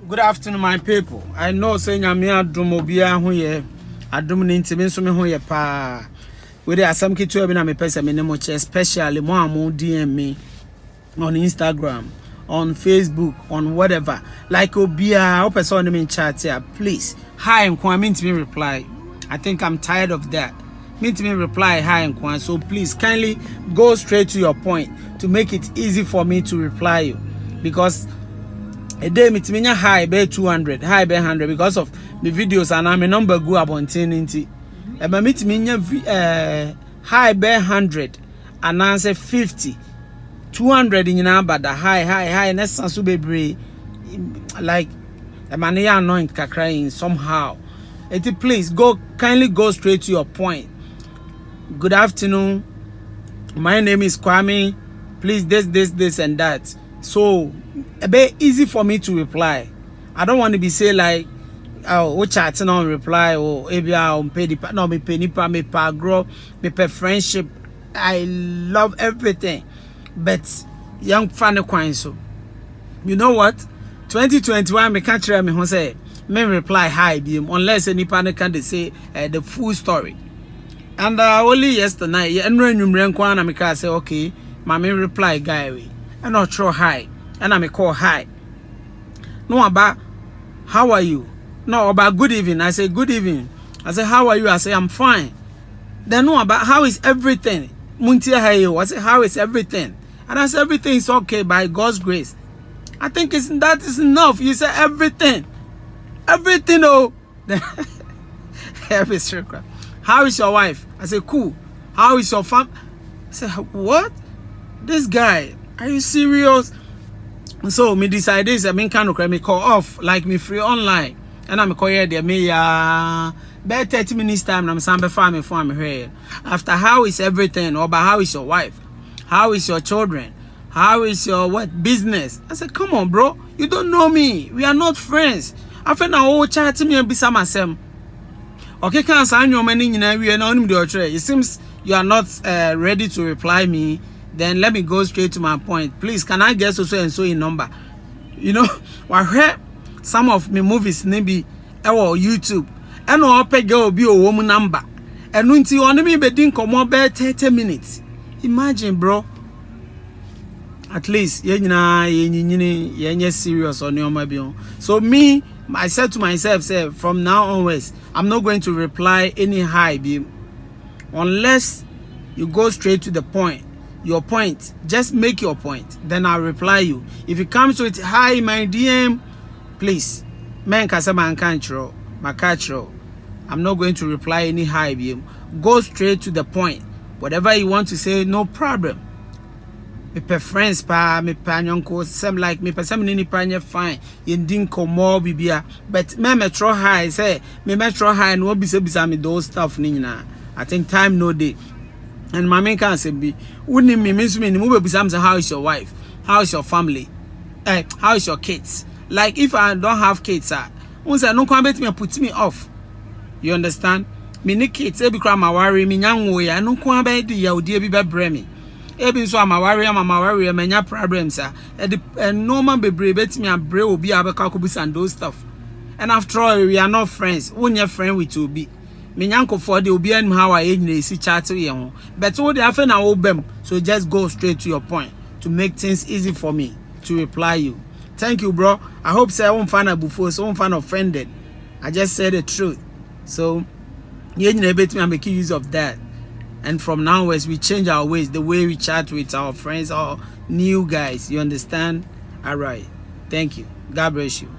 Good afternoon, my people. I know saying I'm here Drumobia who ye Adrum Nintimin so me who ye pa. With there some kid to have been a person much, especially more DM me on Instagram, on Facebook, on whatever. Like Obia, hope I saw them in chat here. Please. Hi and Kwa mean to me reply. I think I'm tired of that. Mean to me reply hi and Kwa. So please kindly go straight to your point to make it easy for me to reply you. Because a day me tinya high be 200, high be 100 because of the videos and I'm a number go up on 10 inti. E ba me tinya high be 100 and answer 50. 200 in number the high next so bebre like a man ya annoying crying somehow. Please kindly go straight to your point. Good afternoon. My name is Kwame. Please this and that. So a bit easy for me to reply. I don't want to be say like oh chatting on reply or maybe I'll pay the no me pay nipa me pa grow me pay friendship. I love everything. But young fan kwan so. You know what? 2021 me can't tell me who say me reply hi beam unless any panic can they say the full story. And only yesterday and when you kwan me can say okay, my me reply guy and not throw hi and I me call hi. No about how are you? No about good evening. I say good evening. I say how are you? I say I'm fine. Then no about how is everything? Muntia hayo. I say how is everything? And I say everything is okay by God's grace. I think that is enough. You say everything. Everything oh. How is your wife? I say cool. How is your fam? I say what? This guy, are you serious? So me decide this, I mean kind of me call off like me free online. And I'm call here there me better 30 minutes time I'm some before me here. After how is everything or about how is your wife? How is your children? How is your what business? I said, come on, bro. You don't know me. We are not friends. After now all chat me and be some myself. Okay, can sign your money in we are not it seems you are not ready to reply me. Then let me go straight to my point. Please, can I get so and so in number? You know, I heard some of my movies maybe or YouTube. And no pay girl be a woman number. And when you want me be come about 30 minutes. Imagine, bro. At least you're serious on your mobile. So me, I said to myself, say from now onwards, I'm not going to reply any hi beam unless you go straight to the point. Your point, just make your point, then I'll reply you. If it comes with hi my DM, please, man man control, my control. I'm not going to reply any hi beam. Go straight to the point. Whatever you want to say, no problem. Me pe friends pa me pa nyonko some like me pe some ni pa nye fine. Yendin komo bibia, but me metro high say me metro high no bisa me those stuff ni nyina. I think time no day. And my main can say be wouldn't me miss me how is your wife? How is your family? How is your kids? Like if I don't have kids, once I don't come bet me put me off. You understand? Me ni kids e be cry my worry me nyanwo ya no kwa be di ya odi e bi bebre me. E bi so my worry me nya problems and normal bebre bet me abre obi abeka ko bisa and those stuff. And after all we are not friends. Won your friend with obi. Me nyanko for the obi and how I na see chat we ho. But what they have na obem. So just go straight to your point to make things easy for me to reply you. Thank you, bro. I hope say I won't find a before, so I won't find offended. I just said the truth. So you make use of that. And from now onwards, we change our ways, the way we chat with our friends or new guys. You understand? All right. Thank you. God bless you.